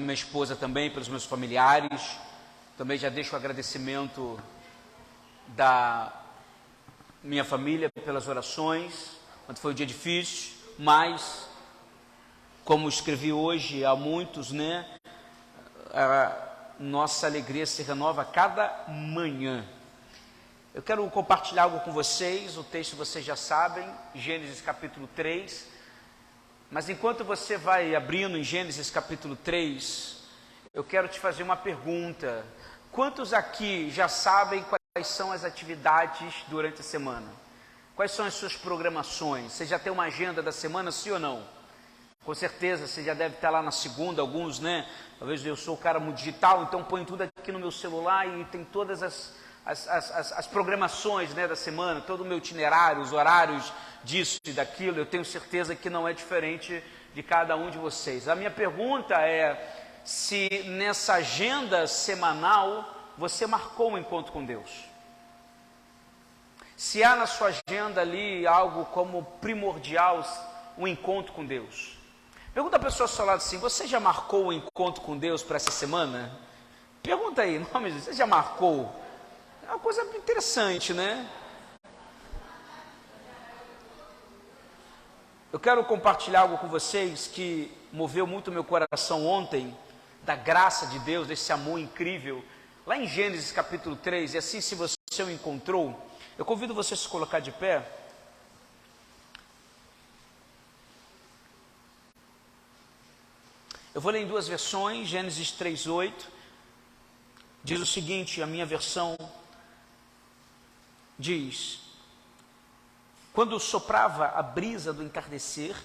minha esposa também, pelos meus familiares. Também já deixo o agradecimento da minha família pelas orações, quando foi um dia difícil, mas, como escrevi hoje a muitos, né, a nossa alegria se renova a cada manhã. Eu quero compartilhar algo com vocês, o texto vocês já sabem, Gênesis capítulo 3, mas enquanto você vai abrindo em Gênesis capítulo 3, eu quero te fazer uma pergunta. Quantos aqui já sabem quais são as atividades durante a semana? Quais são as suas programações? Você já tem uma agenda da semana, sim ou não? Com certeza, você já deve estar lá na segunda, alguns, né? Talvez eu sou o cara muito digital, então ponho tudo aqui no meu celular e tem todas as programações, né, da semana, todo o meu itinerário, os horários disso e daquilo. Eu tenho certeza que não é diferente de cada um de vocês. A minha pergunta é se nessa agenda semanal você marcou um encontro com Deus. Se há na sua agenda ali algo como primordial, um encontro com Deus. Pergunta a pessoa ao seu lado assim: você já marcou um encontro com Deus para essa semana? Pergunta aí, em nome de Deus, você já marcou? É uma coisa interessante, né? Eu quero compartilhar algo com vocês que moveu muito meu coração ontem, da graça de Deus, desse amor incrível, lá em Gênesis capítulo 3, e assim, se você o encontrou, eu convido você a se colocar de pé. Eu vou ler em duas versões. Gênesis 3:8, diz o seguinte, a minha versão diz: quando soprava a brisa do entardecer,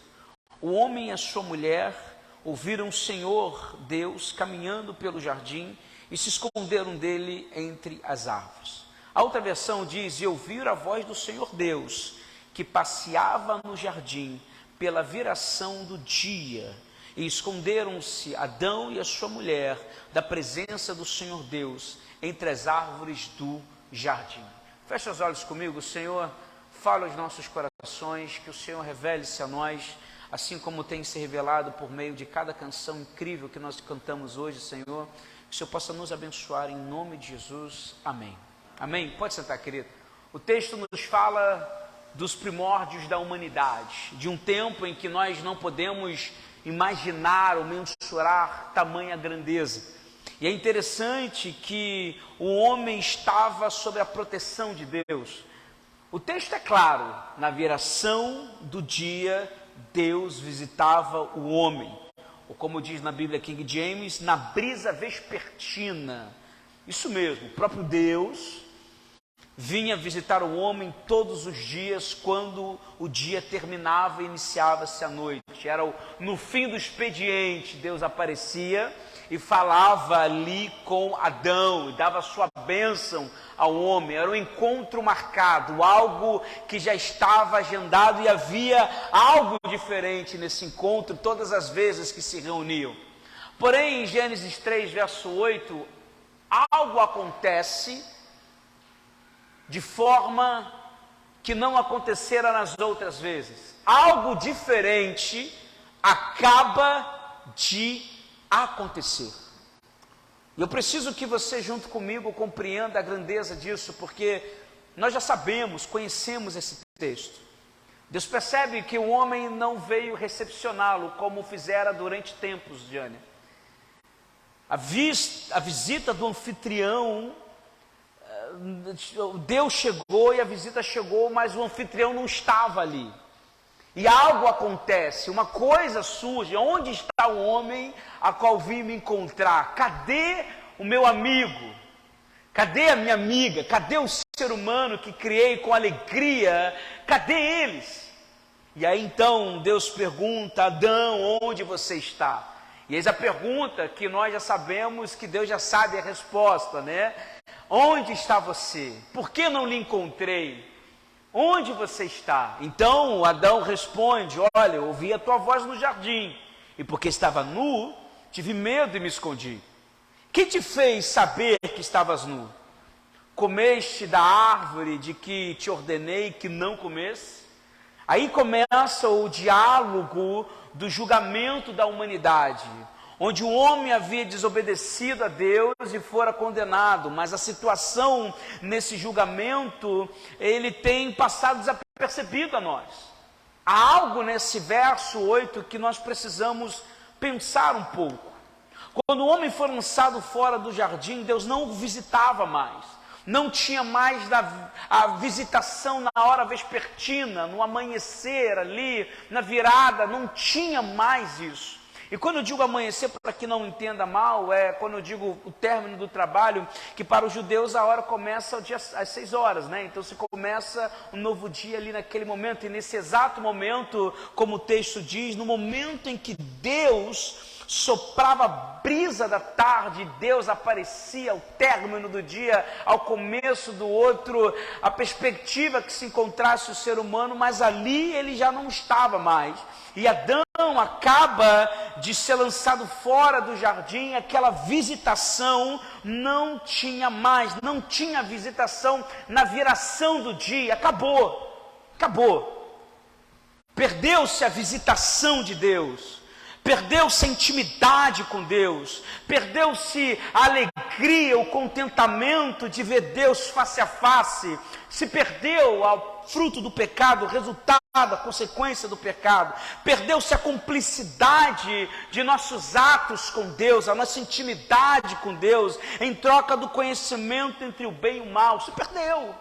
o homem e a sua mulher ouviram o Senhor Deus caminhando pelo jardim e se esconderam dele entre as árvores. A outra versão diz: e ouviram a voz do Senhor Deus, que passeava no jardim pela viração do dia, e esconderam-se Adão e a sua mulher da presença do Senhor Deus entre as árvores do jardim. Feche os olhos comigo. Senhor, fala aos nossos corações, que o Senhor revele-se a nós, assim como tem se revelado por meio de cada canção incrível que nós cantamos hoje, Senhor. Que o Senhor possa nos abençoar em nome de Jesus. Amém. Amém? Pode sentar, querido. O texto nos fala dos primórdios da humanidade, de um tempo em que nós não podemos imaginar ou mensurar tamanha grandeza. E é interessante que o homem estava sob a proteção de Deus. O texto é claro: na viração do dia, Deus visitava o homem, ou como diz na Bíblia King James, na brisa vespertina. Isso mesmo, o próprio Deus vinha visitar o homem todos os dias, quando o dia terminava e iniciava-se a noite. Era no fim do expediente, Deus aparecia e falava ali com Adão, e dava sua bênção ao homem. Era um encontro marcado, algo que já estava agendado, e havia algo diferente nesse encontro todas as vezes que se reuniam. Porém, em Gênesis 3, verso 8, algo acontece de forma que não acontecera nas outras vezes. Algo diferente acaba de acontecer. E eu preciso que você, junto comigo, compreenda a grandeza disso, porque nós já sabemos, conhecemos esse texto. Deus percebe que o homem não veio recepcioná-lo como fizera durante tempos, Jânia. A visita do anfitrião, Deus chegou e a visita chegou, mas o anfitrião não estava ali. E algo acontece, uma coisa surge. Onde está o homem a qual vim me encontrar? Cadê o meu amigo? Cadê a minha amiga? Cadê o ser humano que criei com alegria? Cadê eles? E aí então Deus pergunta: Adão, onde você está? E eis a pergunta que nós já sabemos que Deus já sabe a resposta, né? Onde está você? Por que não lhe encontrei? Onde você está? Então Adão responde: olha, eu ouvi a tua voz no jardim, e porque estava nu, tive medo e me escondi. Quem te fez saber que estavas nu? Comeste da árvore de que te ordenei que não comesse? Aí começa o diálogo do julgamento da humanidade, onde o homem havia desobedecido a Deus e fora condenado, mas a situação nesse julgamento, ele tem passado desapercebido a nós. Há algo nesse verso 8 que nós precisamos pensar um pouco. Quando o homem foi lançado fora do jardim, Deus não o visitava mais. Não tinha mais a visitação na hora vespertina, no amanhecer ali, na virada, não tinha mais isso. E quando eu digo amanhecer, para que não entenda mal, é quando eu digo o término do trabalho, que para os judeus a hora começa às 6 horas, né? Então se começa um novo dia ali naquele momento, e nesse exato momento, como o texto diz, no momento em que Deus soprava a brisa da tarde, Deus aparecia ao término do dia, ao começo do outro, a perspectiva que se encontrasse o ser humano, mas ali ele já não estava mais. E Adão acaba de ser lançado fora do jardim, aquela visitação não tinha mais, não tinha visitação na viração do dia, acabou. Perdeu-se a visitação de Deus. Perdeu-se a intimidade com Deus, perdeu-se a alegria, o contentamento de ver Deus face a face, se perdeu ao fruto do pecado, o resultado, a consequência do pecado, perdeu-se a cumplicidade de nossos atos com Deus, a nossa intimidade com Deus, em troca do conhecimento entre o bem e o mal, se perdeu,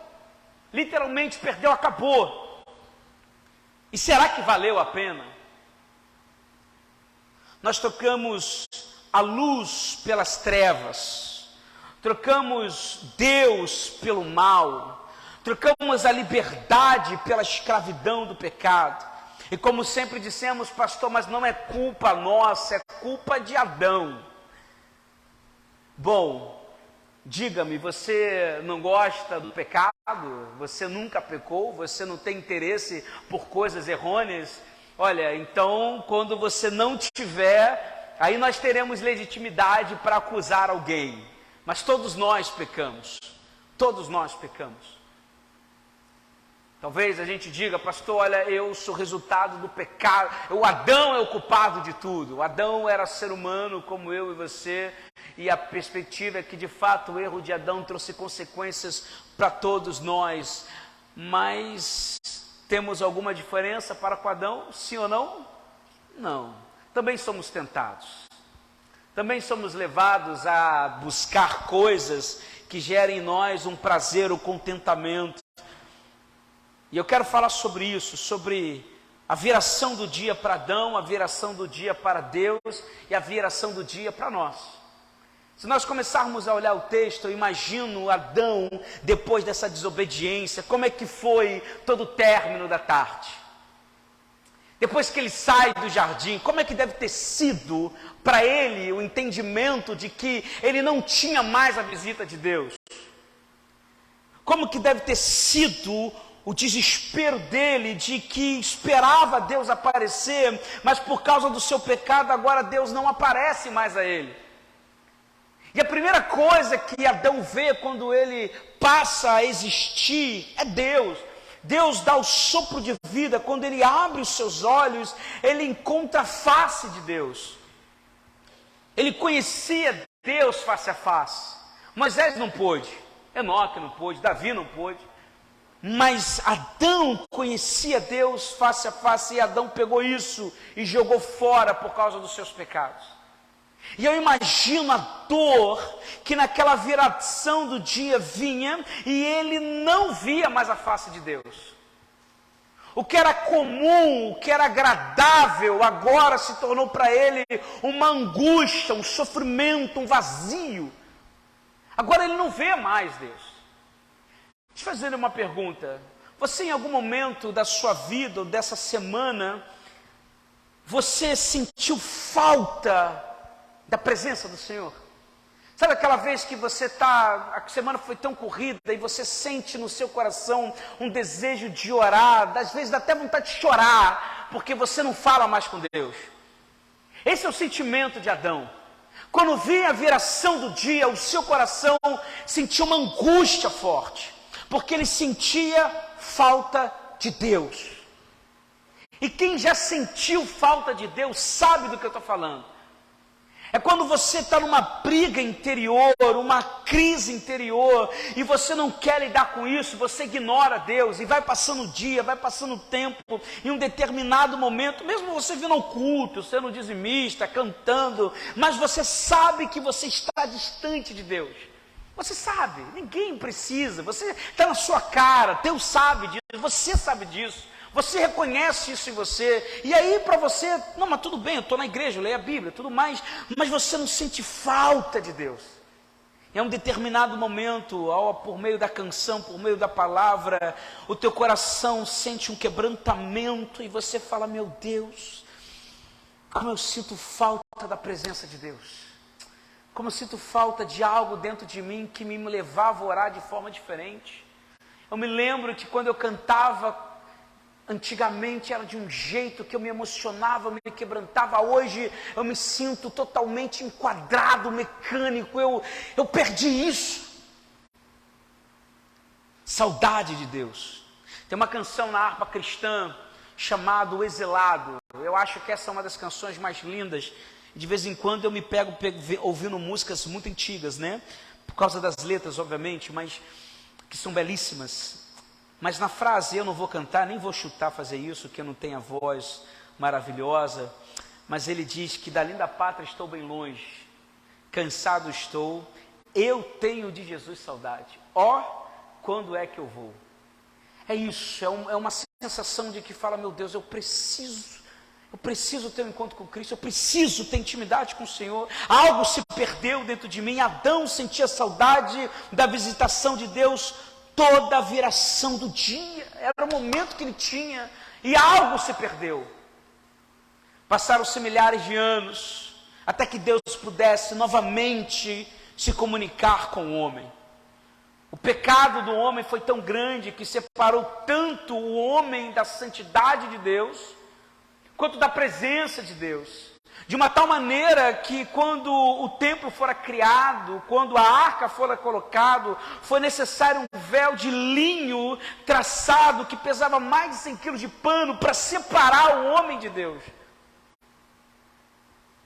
literalmente perdeu, acabou. E será que valeu a pena? Nós trocamos a luz pelas trevas, trocamos Deus pelo mal, trocamos a liberdade pela escravidão do pecado. E como sempre dissemos, pastor, mas não é culpa nossa, é culpa de Adão. Bom, diga-me, você não gosta do pecado? Você nunca pecou? Você não tem interesse por coisas errôneas? Olha, então, quando você não tiver, aí nós teremos legitimidade para acusar alguém. Mas todos nós pecamos. Todos nós pecamos. Talvez a gente diga, pastor, olha, eu sou resultado do pecado. O Adão é o culpado de tudo. O Adão era ser humano como eu e você. E a perspectiva é que, de fato, o erro de Adão trouxe consequências para todos nós. Mas temos alguma diferença para com Adão? Sim ou não? Não. Também somos tentados. Também somos levados a buscar coisas que gerem em nós um prazer, um contentamento. E eu quero falar sobre isso, sobre a viração do dia para Adão, a viração do dia para Deus e a viração do dia para nós. Se nós começarmos a olhar o texto, eu imagino Adão, depois dessa desobediência, como é que foi todo o término da tarde? Depois que ele sai do jardim, como é que deve ter sido para ele o entendimento de que ele não tinha mais a visita de Deus? Como que deve ter sido o desespero dele de que esperava Deus aparecer, mas por causa do seu pecado agora Deus não aparece mais a ele? E a primeira coisa que Adão vê quando ele passa a existir é Deus. Deus dá o sopro de vida, quando ele abre os seus olhos, ele encontra a face de Deus. Ele conhecia Deus face a face. Moisés não pôde, Enoque não pôde, Davi não pôde. Mas Adão conhecia Deus face a face, e Adão pegou isso e jogou fora por causa dos seus pecados. E eu imagino a dor que naquela viração do dia vinha, e ele não via mais a face de Deus. O que era comum, o que era agradável, agora se tornou para ele uma angústia, um sofrimento, um vazio. Agora ele não vê mais Deus. Deixa eu fazer uma pergunta. Você em algum momento da sua vida, ou dessa semana, você sentiu falta da presença do Senhor? Sabe aquela vez que você a semana foi tão corrida e você sente no seu coração um desejo de orar, às vezes dá até vontade de chorar, porque você não fala mais com Deus. Esse é o sentimento de Adão. Quando vinha a viração do dia, o seu coração sentia uma angústia forte, porque ele sentia falta de Deus. E quem já sentiu falta de Deus sabe do que eu estou falando. É quando você está numa briga interior, uma crise interior, e você não quer lidar com isso, você ignora Deus, e vai passando o dia, vai passando o tempo, em um determinado momento, mesmo você vindo ao culto, sendo dizimista, cantando, mas você sabe que você está distante de Deus. Você sabe, ninguém precisa, você está na sua cara, Deus sabe disso, você sabe disso. Você reconhece isso em você, e aí para você, não, mas tudo bem, eu estou na igreja, eu leio a Bíblia, tudo mais, mas você não sente falta de Deus. Em um determinado momento, por meio da canção, por meio da palavra, o teu coração sente um quebrantamento, e você fala, meu Deus, como eu sinto falta da presença de Deus. Como eu sinto falta de algo dentro de mim que me levava a orar de forma diferente. Eu me lembro que quando eu cantava, antigamente era de um jeito que eu me emocionava, eu me quebrantava. Hoje eu me sinto totalmente enquadrado, mecânico. Eu perdi isso. Saudade de Deus. Tem uma canção na harpa cristã chamada O Exilado. Eu acho que essa é uma das canções mais lindas. De vez em quando eu me pego ouvindo músicas muito antigas, né? Por causa das letras, obviamente, mas que são belíssimas. Mas na frase, eu não vou cantar, nem vou chutar fazer isso, que eu não tenho a voz maravilhosa, mas ele diz que da linda pátria estou bem longe, cansado estou, eu tenho de Jesus saudade, ó, quando é que eu vou? É isso, é uma sensação de que fala, meu Deus, eu preciso ter um encontro com Cristo, eu preciso ter intimidade com o Senhor. Algo se perdeu dentro de mim. Adão sentia saudade da visitação de Deus toda a viração do dia, era o momento que ele tinha, e algo se perdeu. Passaram-se milhares de anos, até que Deus pudesse novamente se comunicar com o homem. O pecado do homem foi tão grande que separou tanto o homem da santidade de Deus, quanto da presença de Deus. De uma tal maneira que quando o templo fora criado, quando a arca fora colocado, foi necessário um véu de linho traçado que pesava mais de 100 quilos de pano para separar o homem de Deus.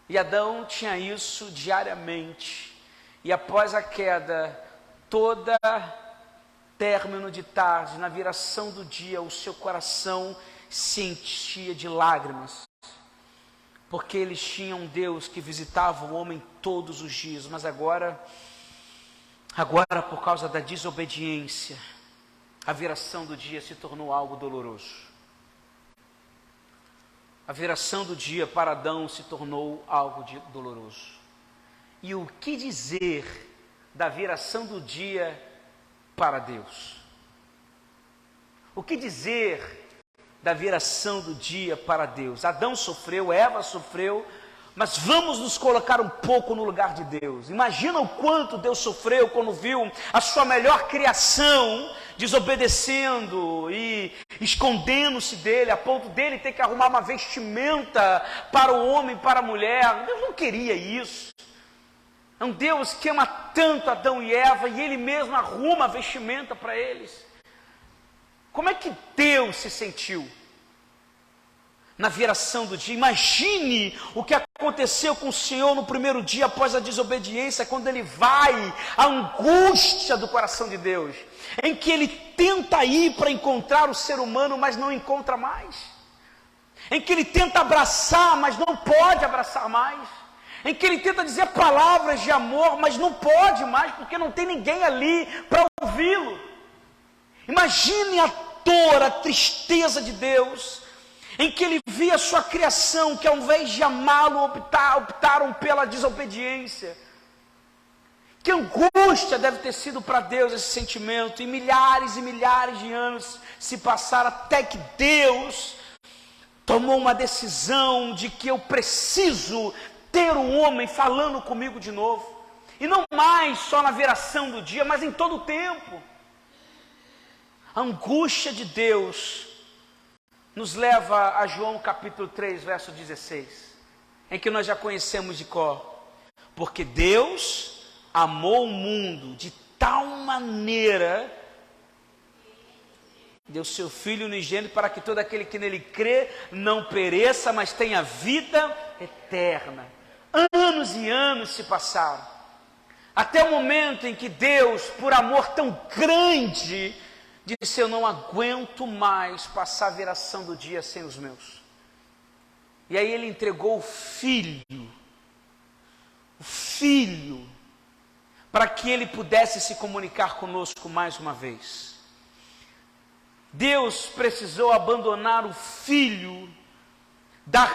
E Adão tinha isso diariamente. E após a queda, toda término de tarde, na viração do dia, o seu coração se enchia de lágrimas. Porque eles tinham um Deus que visitava o homem todos os dias, mas agora por causa da desobediência, a viração do dia se tornou algo doloroso. A viração do dia para Adão se tornou algo doloroso. E o que dizer da viração do dia para Deus? O que dizer da viração do dia para Deus? Adão sofreu, Eva sofreu, mas vamos nos colocar um pouco no lugar de Deus. Imagina o quanto Deus sofreu quando viu a sua melhor criação desobedecendo e escondendo-se dele, a ponto dele ter que arrumar uma vestimenta para o homem, para a mulher. Deus não queria isso. É um Deus que ama tanto Adão e Eva, e ele mesmo arruma a vestimenta para eles. Como é que Deus se sentiu na viração do dia? Imagine o que aconteceu com o Senhor no primeiro dia após a desobediência, quando ele vai, a angústia do coração de Deus, em que ele tenta ir para encontrar o ser humano, mas não encontra mais, em que ele tenta abraçar, mas não pode abraçar mais, em que ele tenta dizer palavras de amor, mas não pode mais, porque não tem ninguém ali para ouvi-lo. Imagine a dor, a tristeza de Deus, em que ele via a sua criação, que ao invés de amá-lo, optaram pela desobediência. Que angústia deve ter sido para Deus esse sentimento, e milhares de anos se passaram até que Deus tomou uma decisão de que eu preciso ter um homem falando comigo de novo, e não mais só na viração do dia, mas em todo o tempo. A angústia de Deus nos leva a João capítulo 3, verso 16, em que nós já conhecemos de cor. Porque Deus amou o mundo de tal maneira, deu seu Filho unigênito, para que todo aquele que nele crê não pereça, mas tenha vida eterna. Anos e anos se passaram, até o momento em que Deus, por amor tão grande, disse: eu não aguento mais passar a viração do dia sem os meus. E aí ele entregou o Filho, para que ele pudesse se comunicar conosco mais uma vez. Deus precisou abandonar o Filho, dar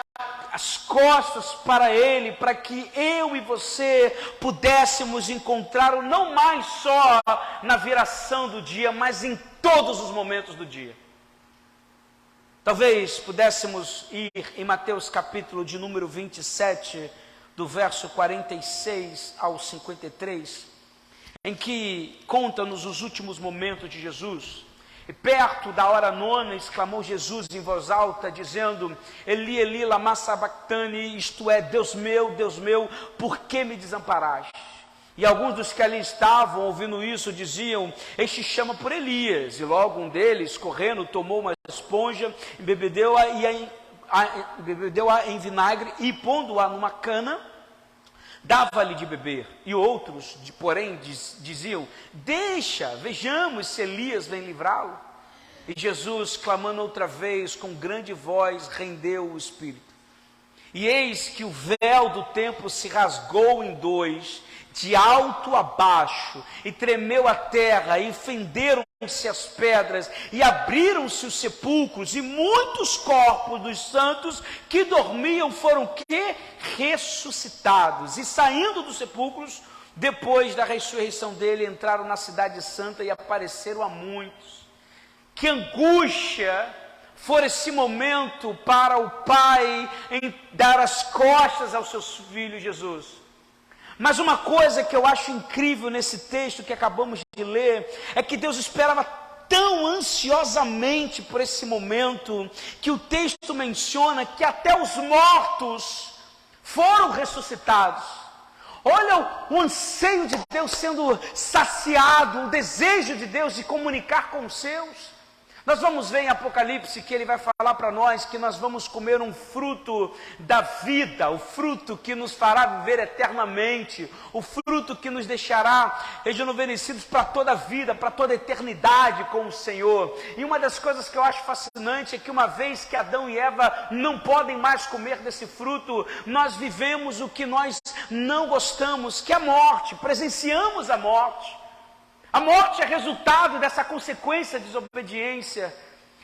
as costas para ele, para que eu e você pudéssemos encontrá-lo não mais só na viração do dia, mas em todos os momentos do dia. Talvez pudéssemos ir em Mateus capítulo de número 27, do verso 46 ao 53, em que conta-nos os últimos momentos de Jesus. E perto da hora nona, exclamou Jesus em voz alta, dizendo: Eli, Eli, lama sabachthani, isto é, Deus meu, por que me desamparaste? E alguns dos que ali estavam, ouvindo isso, diziam: este chama por Elias. E logo um deles, correndo, tomou uma esponja, embebedeu-a em vinagre e, pondo-a numa cana, dava-lhe de beber. E outros, porém, diziam: deixa, vejamos se Elias vem livrá-lo. E Jesus, clamando outra vez com grande voz, rendeu o espírito. E eis que o véu do templo se rasgou em dois, de alto a baixo, e tremeu a terra, e fenderam-se as pedras, e abriram-se os sepulcros, e muitos corpos dos santos que dormiam foram ressuscitados. E saindo dos sepulcros, depois da ressurreição dele, entraram na cidade santa e apareceram a muitos. Que angústia for esse momento para o Pai em dar as costas ao seu filho Jesus. Mas uma coisa que eu acho incrível nesse texto que acabamos de ler, é que Deus esperava tão ansiosamente por esse momento, que o texto menciona que até os mortos foram ressuscitados. Olha o anseio de Deus sendo saciado, o desejo de Deus de comunicar com os seus. Nós vamos ver em Apocalipse que ele vai falar para nós que nós vamos comer um fruto da vida, o fruto que nos fará viver eternamente, o fruto que nos deixará rejuvenescidos para toda a vida, para toda a eternidade com o Senhor. E uma das coisas que eu acho fascinante é que uma vez que Adão e Eva não podem mais comer desse fruto, nós vivemos o que nós não gostamos, que é a morte, presenciamos a morte. A morte é resultado dessa consequência de desobediência.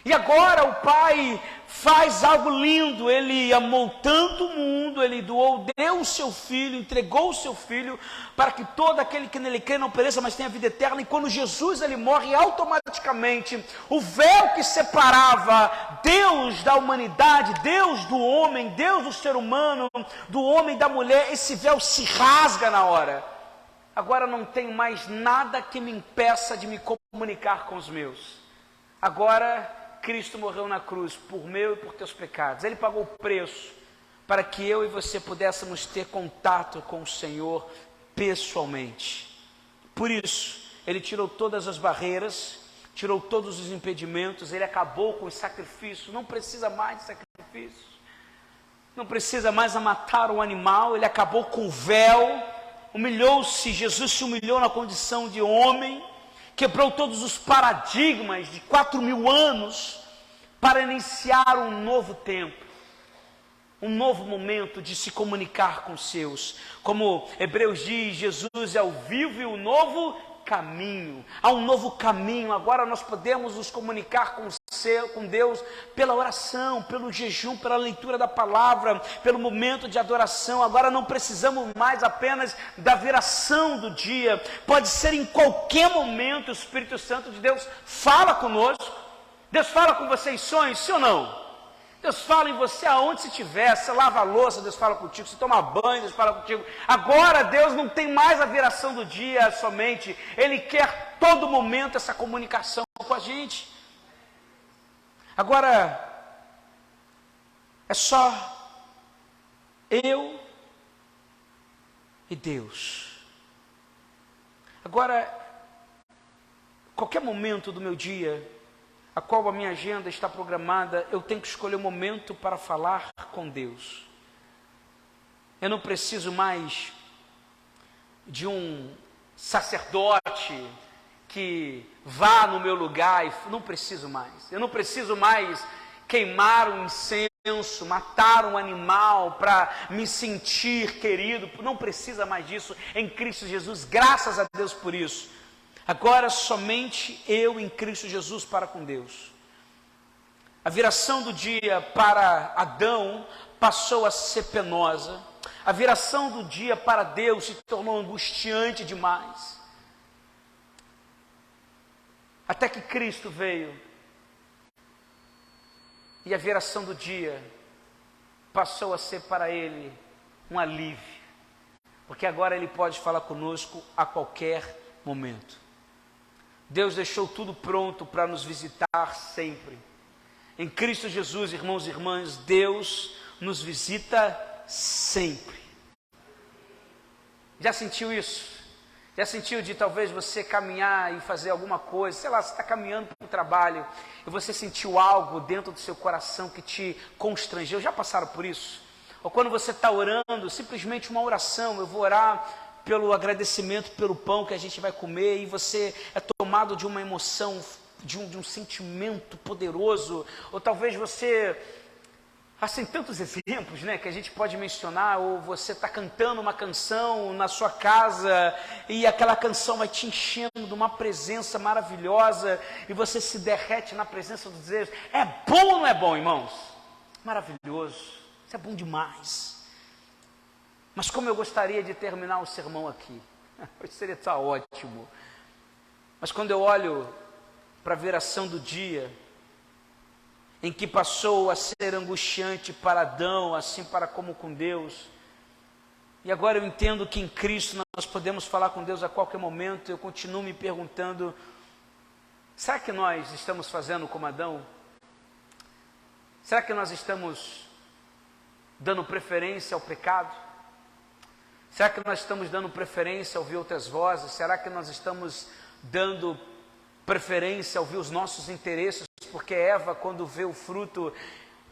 E agora o Pai faz algo lindo. Ele amou tanto o mundo, ele deu o seu Filho, entregou o seu Filho, para que todo aquele que nele crê não pereça, mas tenha vida eterna. E quando Jesus ele morre, automaticamente o véu que separava Deus da humanidade, Deus do homem, Deus do ser humano, do homem e da mulher, esse véu se rasga na hora. Agora não tenho mais nada que me impeça de me comunicar com os meus. Agora Cristo morreu na cruz por meu e por teus pecados. Ele pagou o preço para que eu e você pudéssemos ter contato com o Senhor pessoalmente. Por isso, Ele tirou todas as barreiras, tirou todos os impedimentos, Ele acabou com os sacrifícios. Não precisa mais de sacrifícios, não precisa mais matar um animal. Ele acabou com o véu. Humilhou-se, Jesus se humilhou na condição de homem, quebrou todos os paradigmas de 4.000 anos, para iniciar um novo tempo, um novo momento de se comunicar com os seus. Como Hebreus diz, Jesus é o vivo e o novo caminho. Há um novo caminho. Agora nós podemos nos comunicar com Deus pela oração, pelo jejum, pela leitura da palavra, pelo momento de adoração. Agora não precisamos mais apenas da viração do dia. Pode ser em qualquer momento. O Espírito Santo de Deus fala conosco. Deus fala com você em sonhos, sim ou não? Deus fala em você aonde se estiver. Você lava a louça, Deus fala contigo. Você toma banho, Deus fala contigo. Agora Deus não tem mais a viração do dia somente. Ele quer todo momento essa comunicação com a gente. Agora é só eu e Deus. Agora, qualquer momento do meu dia, a qual a minha agenda está programada, eu tenho que escolher um momento para falar com Deus. Eu não preciso mais de um sacerdote que vá no meu lugar, não preciso mais. Eu não preciso mais queimar um incenso, matar um animal para me sentir querido. Não precisa mais disso em Cristo Jesus, graças a Deus por isso. Agora somente eu em Cristo Jesus para com Deus. A viração do dia para Adão passou a ser penosa. A viração do dia para Deus se tornou angustiante demais. Até que Cristo veio. E a viração do dia passou a ser para Ele um alívio. Porque agora Ele pode falar conosco a qualquer momento. Deus deixou tudo pronto para nos visitar sempre. Em Cristo Jesus, irmãos e irmãs, Deus nos visita sempre. Já sentiu isso? Já sentiu de talvez você caminhar e fazer alguma coisa, sei lá, você está caminhando para o trabalho e você sentiu algo dentro do seu coração que te constrangeu? Já passaram por isso? Ou quando você está orando, simplesmente uma oração, eu vou orar pelo agradecimento pelo pão que a gente vai comer, e você é tomado de uma emoção, de um sentimento poderoso, ou talvez você... Assim, tantos exemplos, né, que a gente pode mencionar. Ou você está cantando uma canção na sua casa e aquela canção vai te enchendo de uma presença maravilhosa e você se derrete na presença dos Deus. É bom ou não é bom, irmãos? Maravilhoso, isso é bom demais. Mas como eu gostaria de terminar o sermão aqui, hoje seria tão ótimo. Mas quando eu olho para a viração do dia, em que passou a ser angustiante para Adão, assim para como com Deus. E agora eu entendo que em Cristo nós podemos falar com Deus a qualquer momento. Eu continuo me perguntando, será que nós estamos fazendo como Adão? Será que nós estamos dando preferência ao pecado? Será que nós estamos dando preferência a ouvir outras vozes? Será que nós estamos dando preferência a ouvir os nossos interesses? Porque Eva, quando vê o fruto,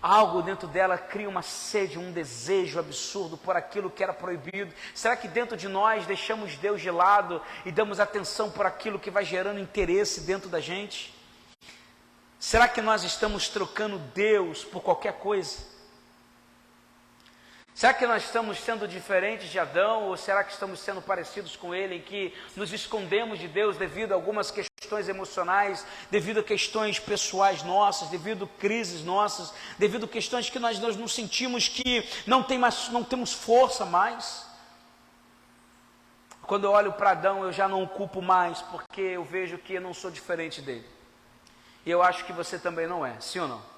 algo dentro dela cria uma sede, um desejo absurdo por aquilo que era proibido. Será que dentro de nós deixamos Deus de lado e damos atenção por aquilo que vai gerando interesse dentro da gente? Será que nós estamos trocando Deus por qualquer coisa? Será que nós estamos sendo diferentes de Adão, ou será que estamos sendo parecidos com ele, em que nos escondemos de Deus devido a algumas questões emocionais, devido a questões pessoais nossas, devido a crises nossas, devido a questões que nós nos sentimos que não temos força mais? Quando eu olho para Adão, eu já não o culpo mais, porque eu vejo que eu não sou diferente dele. E eu acho que você também não é, sim ou não?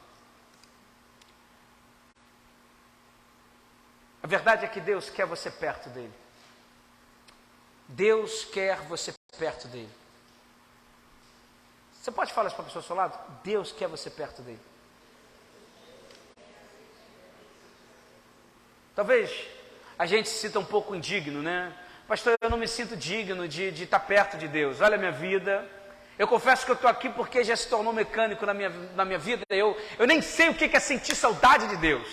A verdade é que Deus quer você perto dele. Deus quer você perto dele. Você pode falar isso para a pessoa ao seu lado? Deus quer você perto dele. Talvez a gente se sinta um pouco indigno, né? Pastor, eu não me sinto digno de estar perto de Deus. Olha a minha vida. Eu confesso que eu estou aqui porque já se tornou mecânico na minha vida. Eu nem sei o que é sentir saudade de Deus.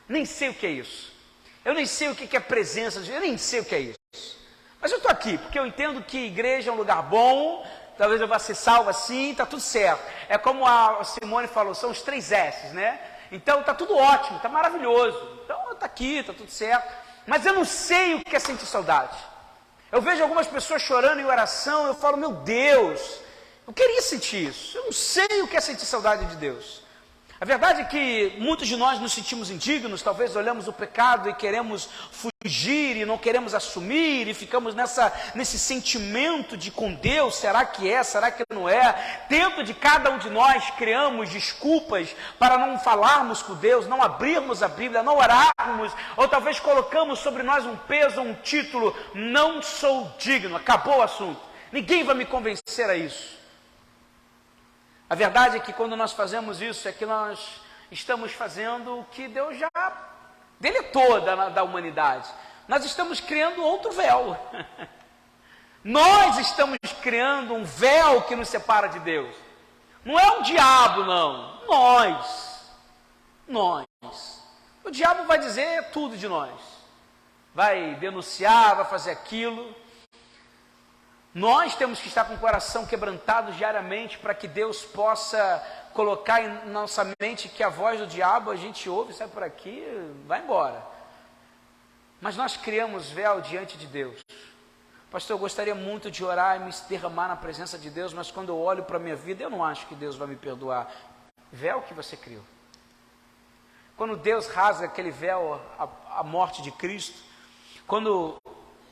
Nem sei o que é isso. Eu nem sei o que é presença de Deus, eu nem sei o que é isso. Mas eu estou aqui, porque eu entendo que igreja é um lugar bom, talvez eu vá ser salvo assim, está tudo certo. É como a Simone falou, são os 3 S's, né? Então está tudo ótimo, está maravilhoso. Então está aqui, está tudo certo. Mas eu não sei o que é sentir saudade. Eu vejo algumas pessoas chorando em oração, eu falo, meu Deus, eu queria sentir isso. Eu não sei o que é sentir saudade de Deus. A verdade é que muitos de nós nos sentimos indignos, talvez olhamos o pecado e queremos fugir e não queremos assumir e ficamos nesse sentimento de com Deus, será que é, será que não é? Dentro de cada um de nós criamos desculpas para não falarmos com Deus, não abrirmos a Bíblia, não orarmos, ou talvez colocamos sobre nós um peso, um título, não sou digno, acabou o assunto, ninguém vai me convencer a isso. A verdade é que quando nós fazemos isso, é que nós estamos fazendo o que Deus já deletou da humanidade. Nós estamos criando outro véu. Nós estamos criando um véu que nos separa de Deus. Não é o diabo, não. Nós. O diabo vai dizer tudo de nós. vai denunciar, vai fazer aquilo. Nós temos que estar com o coração quebrantado diariamente para que Deus possa colocar em nossa mente que a voz do diabo a gente ouve, sai por aqui, vai embora. Mas nós criamos véu diante de Deus. Pastor, eu gostaria muito de orar e me derramar na presença de Deus, mas quando eu olho para a minha vida, eu não acho que Deus vai me perdoar. Véu que você criou. Quando Deus rasga aquele véu, a morte de Cristo, quando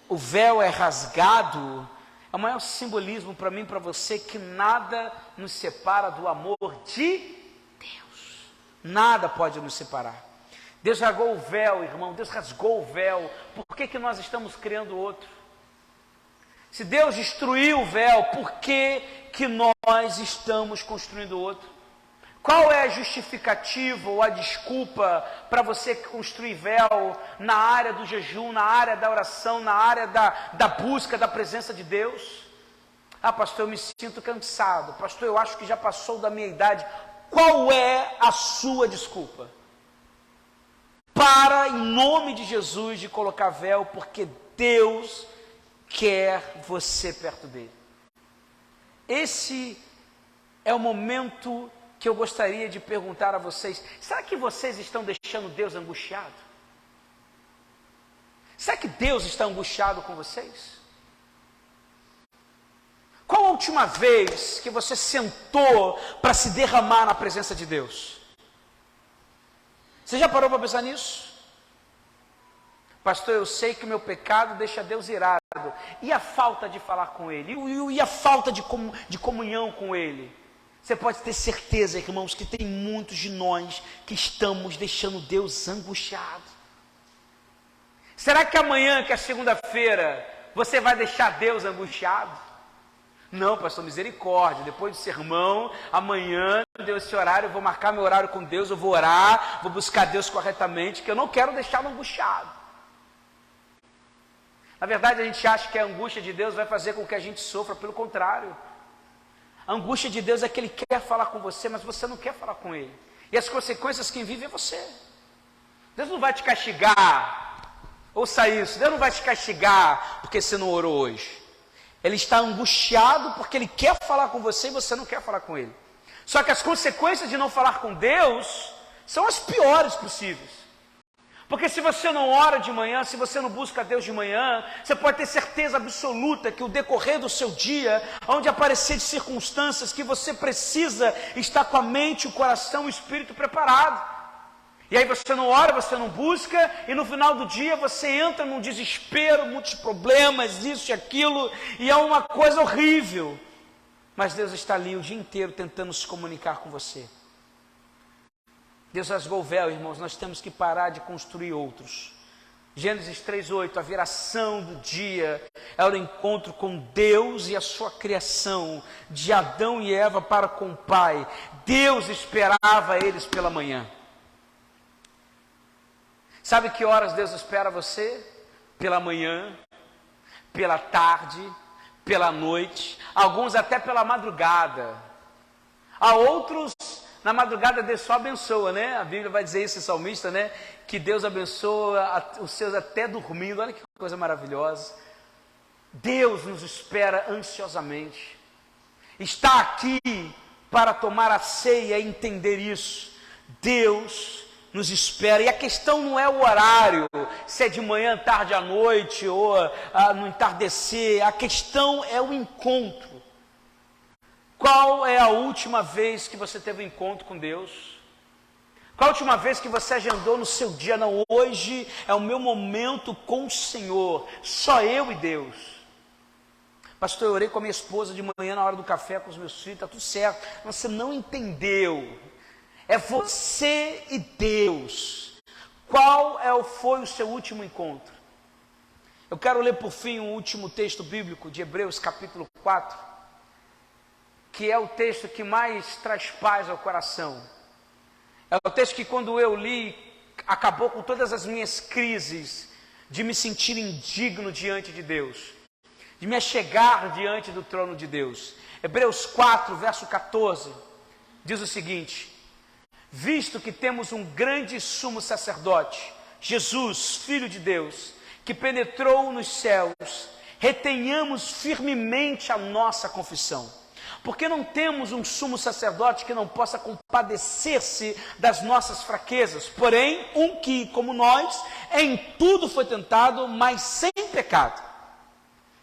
o véu é rasgado, é o maior simbolismo para mim e para você que nada nos separa do amor de Deus. Nada pode nos separar. Deus rasgou o véu, irmão, Deus rasgou o véu. Por que nós estamos criando outro? Se Deus destruiu o véu, por que nós estamos construindo outro? Qual é a justificativa ou a desculpa para você construir véu na área do jejum, na área da oração, na área da busca da presença de Deus? Ah, pastor, eu me sinto cansado. Pastor, eu acho que já passou da minha idade. Qual é a sua desculpa? Para, em nome de Jesus, de colocar véu, porque Deus quer você perto dele. Esse é o momento que eu gostaria de perguntar a vocês: será que vocês estão deixando Deus angustiado? Será que Deus está angustiado com vocês? Qual a última vez que você sentou para se derramar na presença de Deus? Você já parou para pensar nisso? Pastor, eu sei que o meu pecado deixa Deus irado. E a falta de falar com Ele? E a falta de comunhão com Ele? Você pode ter certeza, irmãos, que tem muitos de nós que estamos deixando Deus angustiado. Será que amanhã, que é segunda-feira, você vai deixar Deus angustiado? Não, pastor, misericórdia, depois do sermão, amanhã, deu esse horário, eu vou marcar meu horário com Deus, eu vou orar, vou buscar Deus corretamente, que eu não quero deixá-lo angustiado. Na verdade, a gente acha que a angústia de Deus vai fazer com que a gente sofra, pelo contrário. A angústia de Deus é que Ele quer falar com você, mas você não quer falar com Ele. E as consequências quem vive é você. Deus não vai te castigar, ouça isso, Deus não vai te castigar porque você não orou hoje. Ele está angustiado porque Ele quer falar com você e você não quer falar com Ele. Só que as consequências de não falar com Deus são as piores possíveis. Porque se você não ora de manhã, se você não busca Deus de manhã, você pode ter certeza absoluta que o decorrer do seu dia, onde aparecer de circunstâncias que você precisa estar com a mente, o coração e o espírito preparado. E aí você não ora, você não busca, e no final do dia você entra num desespero, muitos problemas, isso e aquilo, e é uma coisa horrível. Mas Deus está ali o dia inteiro tentando se comunicar com você. Deus rasgou o véu, irmãos, nós temos que parar de construir outros. Gênesis 3:8, a viração do dia é o encontro com Deus e a sua criação, de Adão e Eva para com o Pai. Deus esperava eles pela manhã. Sabe que horas Deus espera você? Pela manhã, pela tarde, pela noite, alguns até pela madrugada. Há outros, na madrugada Deus só abençoa, né? A Bíblia vai dizer isso, o salmista, né? Que Deus abençoa os seus até dormindo. Olha que coisa maravilhosa. Deus nos espera ansiosamente. Está aqui para tomar a ceia e entender isso. Deus nos espera, e a questão não é o horário, se é de manhã, tarde, à noite, ou no entardecer, a questão é o encontro. Qual é a última vez que você teve um encontro com Deus? Qual a última vez que você agendou no seu dia? Não, hoje é o meu momento com o Senhor, só eu e Deus. Pastor, eu orei com a minha esposa de manhã na hora do café com os meus filhos, está tudo certo. Você não entendeu. É você e Deus. Qual foi o seu último encontro? Eu quero ler por fim um último texto bíblico de Hebreus capítulo 4, que é o texto que mais traz paz ao coração. É o texto que quando eu li, acabou com todas as minhas crises de me sentir indigno diante de Deus, de me achegar diante do trono de Deus. Hebreus 4, verso 14, diz o seguinte: visto que temos um grande sumo sacerdote, Jesus, Filho de Deus, que penetrou nos céus, retenhamos firmemente a nossa confissão. Porque não temos um sumo sacerdote que não possa compadecer-se das nossas fraquezas, porém, um que, como nós, em tudo foi tentado, mas sem pecado.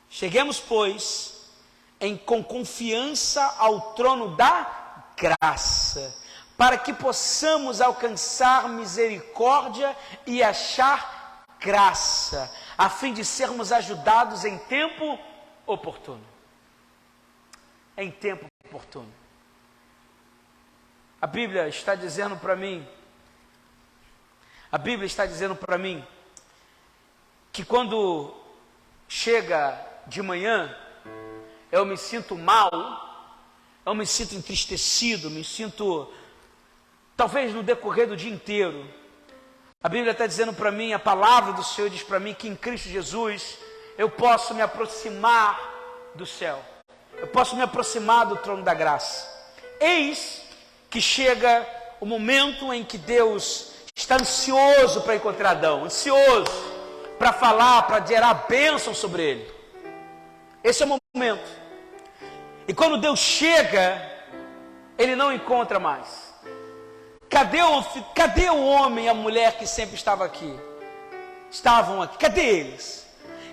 Cheguemos, pois, com confiança ao trono da graça, para que possamos alcançar misericórdia e achar graça, a fim de sermos ajudados em tempo oportuno. Em tempo oportuno. A Bíblia está dizendo para mim, que quando chega de manhã, eu me sinto mal, eu me sinto entristecido, me sinto, talvez no decorrer do dia inteiro. A Bíblia está dizendo para mim, a palavra do Senhor diz para mim que em Cristo Jesus eu posso me aproximar do céu. Eu posso me aproximar do trono da graça. Eis que chega o momento em que Deus está ansioso para encontrar Adão, ansioso para falar, para gerar bênção sobre ele. Esse é o momento. E quando Deus chega, ele não encontra mais. Cadê o homem e a mulher que sempre estavam aqui? Cadê eles?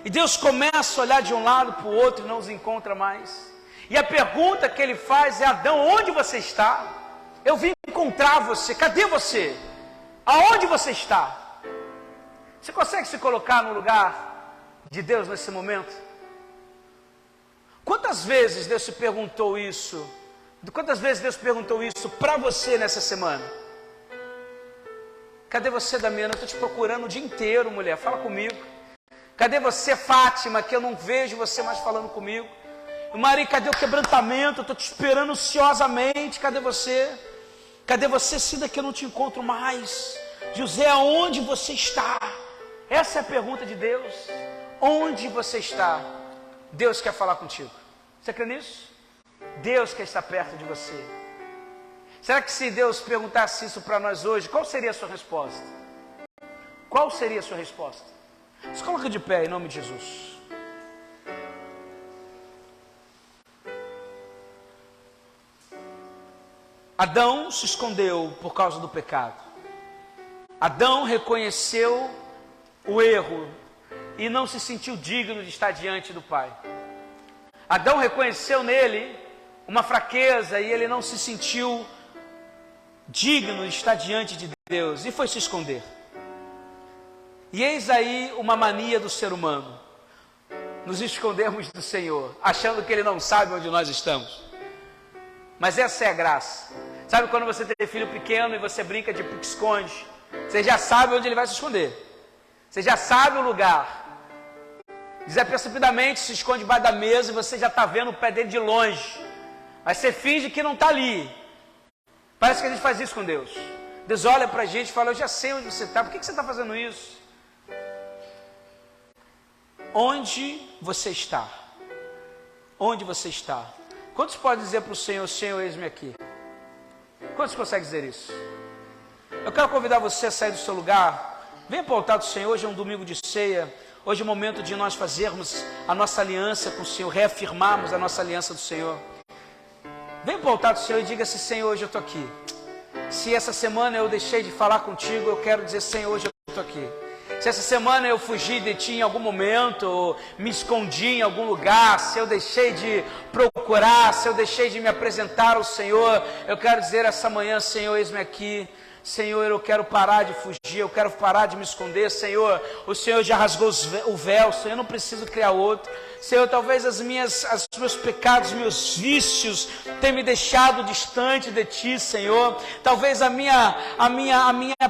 E Deus começa a olhar de um lado para o outro e não os encontra mais. E a pergunta que ele faz é: Adão, onde você está? Eu vim encontrar você, cadê você? Aonde você está? Você consegue se colocar no lugar de Deus nesse momento? Quantas vezes Deus se perguntou isso? Quantas vezes Deus perguntou isso para você nessa semana? Cadê você, Damiana? Eu estou te procurando o dia inteiro, mulher, fala comigo. Cadê você, Fátima, que eu não vejo você mais falando comigo? Maria, cadê o quebrantamento? Eu estou te esperando ansiosamente. Cadê você? Cadê você, Cida, que eu não te encontro mais? José, aonde você está? Essa é a pergunta de Deus. Onde você está? Deus quer falar contigo. Você crê nisso? Deus quer estar perto de você. Será que se Deus perguntasse isso para nós hoje, qual seria a sua resposta? Qual seria a sua resposta? Se coloca de pé em nome de Jesus. Adão se escondeu por causa do pecado. Adão reconheceu o erro e não se sentiu digno de estar diante do Pai. Adão reconheceu nele uma fraqueza e ele não se sentiu digno de estar diante de Deus e foi se esconder. E eis aí uma mania do ser humano: nos escondermos do Senhor, achando que Ele não sabe onde nós estamos. Mas essa é a graça. Sabe quando você tem filho pequeno e você brinca de pique-esconde? Você já sabe onde ele vai se esconder. Você já sabe o lugar. Desapercebidamente se esconde debaixo da mesa e você já está vendo o pé dele de longe. Mas você finge que não está ali. Parece que a gente faz isso com Deus. Deus olha para a gente e fala: eu já sei onde você está. Por que você está fazendo isso? Onde você está? Onde você está? Quantos podem dizer para o Senhor: Senhor, eis-me aqui? Quantos conseguem dizer isso? Eu quero convidar você a sair do seu lugar. Venha para o altar do Senhor. Hoje é um domingo de ceia. Hoje é o momento de nós fazermos a nossa aliança com o Senhor, reafirmarmos a nossa aliança do Senhor. Venha para o altar do Senhor e diga assim: Senhor, hoje eu estou aqui. Se essa semana eu deixei de falar contigo, eu quero dizer: Senhor, hoje eu estou aqui. Se essa semana eu fugi de ti em algum momento, ou me escondi em algum lugar, se eu deixei de procurar, se eu deixei de me apresentar ao Senhor, eu quero dizer essa manhã: Senhor, eis-me aqui. Senhor, eu quero parar de fugir, eu quero parar de me esconder. Senhor, o Senhor já rasgou o véu, Senhor, eu não preciso criar outro. Senhor, talvez os meus pecados, meus vícios tenham me deixado distante de Ti, Senhor. Talvez a minha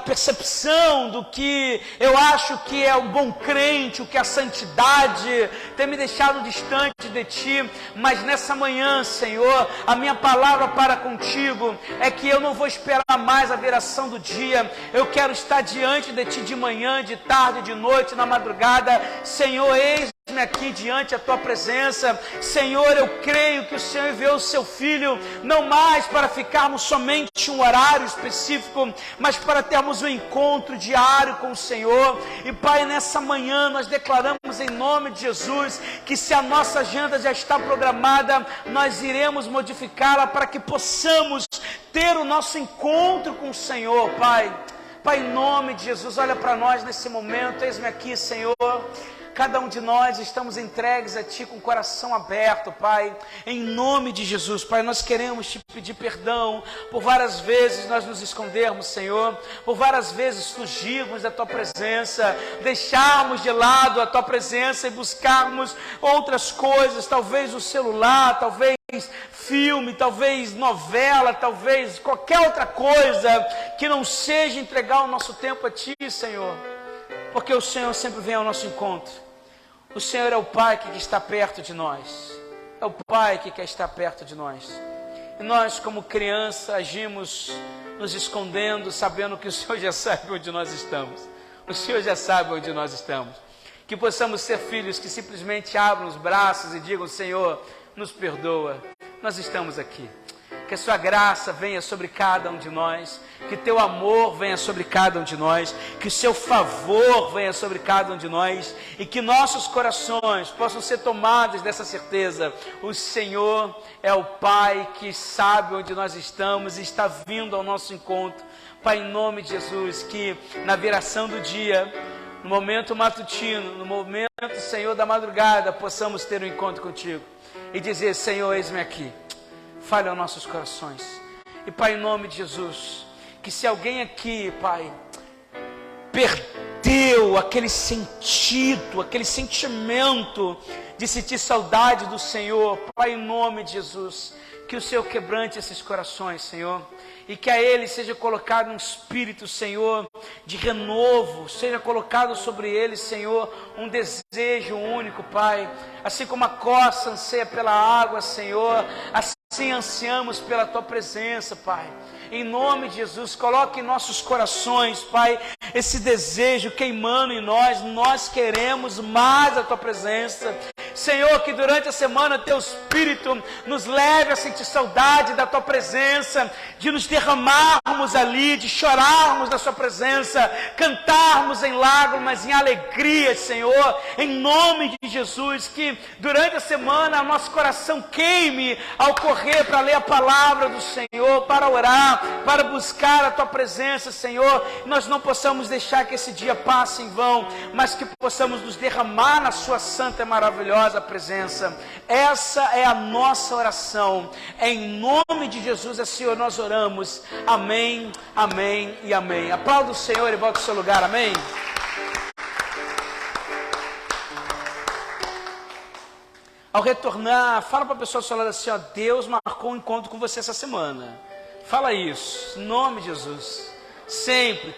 percepção do que eu acho que é um bom crente, o que é a santidade, tenha me deixado distante de Ti. Mas nessa manhã, Senhor, a minha palavra para contigo é que eu não vou esperar mais a viração do dia. Eu quero estar diante de Ti de manhã, de tarde, de noite, na madrugada. Senhor, eis aqui diante da tua presença. Senhor, eu creio que o Senhor enviou o seu Filho, não mais para ficarmos somente um horário específico, mas para termos um encontro diário com o Senhor. E Pai, nessa manhã nós declaramos em nome de Jesus, que se a nossa agenda já está programada, nós iremos modificá-la para que possamos ter o nosso encontro com o Senhor, Pai. Pai, em nome de Jesus, olha para nós nesse momento, eis-me aqui, Senhor. Cada um de nós estamos entregues a Ti com o coração aberto, Pai, em nome de Jesus. Pai, nós queremos Te pedir perdão por várias vezes nós nos escondermos, Senhor, por várias vezes fugirmos da Tua presença, deixarmos de lado a Tua presença e buscarmos outras coisas, talvez o celular, talvez filme, talvez novela, talvez qualquer outra coisa que não seja entregar o nosso tempo a Ti, Senhor. Porque o Senhor sempre vem ao nosso encontro. O Senhor é o Pai que está perto de nós. É o Pai que quer estar perto de nós. E nós, como criança, agimos nos escondendo, sabendo que o Senhor já sabe onde nós estamos. O Senhor já sabe onde nós estamos. Que possamos ser filhos que simplesmente abram os braços e digam: Senhor, nos perdoa, nós estamos aqui. Que a sua graça venha sobre cada um de nós, que teu amor venha sobre cada um de nós, que o seu favor venha sobre cada um de nós, e que nossos corações possam ser tomados dessa certeza: o Senhor é o Pai que sabe onde nós estamos e está vindo ao nosso encontro. Pai, em nome de Jesus, que na viração do dia, no momento matutino, no momento, Senhor, da madrugada, possamos ter um encontro contigo e dizer: Senhor, eis-me aqui. Fale aos nossos corações. E Pai, em nome de Jesus, que se alguém aqui, Pai, perdeu aquele sentido, aquele sentimento de sentir saudade do Senhor, Pai, em nome de Jesus, que o Senhor quebrante esses corações, Senhor, e que a eles seja colocado um espírito, Senhor, de renovo, seja colocado sobre eles, Senhor, um desejo único, Pai, assim como a costa anseia pela água, Senhor, assim ansiamos pela Tua presença, Pai. Em nome de Jesus, coloque em nossos corações, Pai, esse desejo queimando em nós. Nós queremos mais a Tua presença. Senhor, que durante a semana Teu Espírito nos leve a sentir saudade da Tua presença, de nos derramarmos ali, de chorarmos na Sua presença, cantarmos em lágrimas, em alegria, Senhor, em nome de Jesus. Que durante a semana nosso coração queime ao correr para ler a palavra do Senhor, para orar, para buscar a Tua presença, Senhor. Nós não possamos deixar que esse dia passe em vão, mas que possamos nos derramar na Sua santa e maravilhosa presença. Essa é a nossa oração. Em nome de Jesus, Senhor, nós oramos. Amém, amém e amém. Aplauda o Senhor e volte ao seu lugar. Amém. Ao retornar, fala para a pessoa ao seu lado assim: ó, Deus marcou um encontro com você essa semana. Fala isso, em nome de Jesus. Sempre,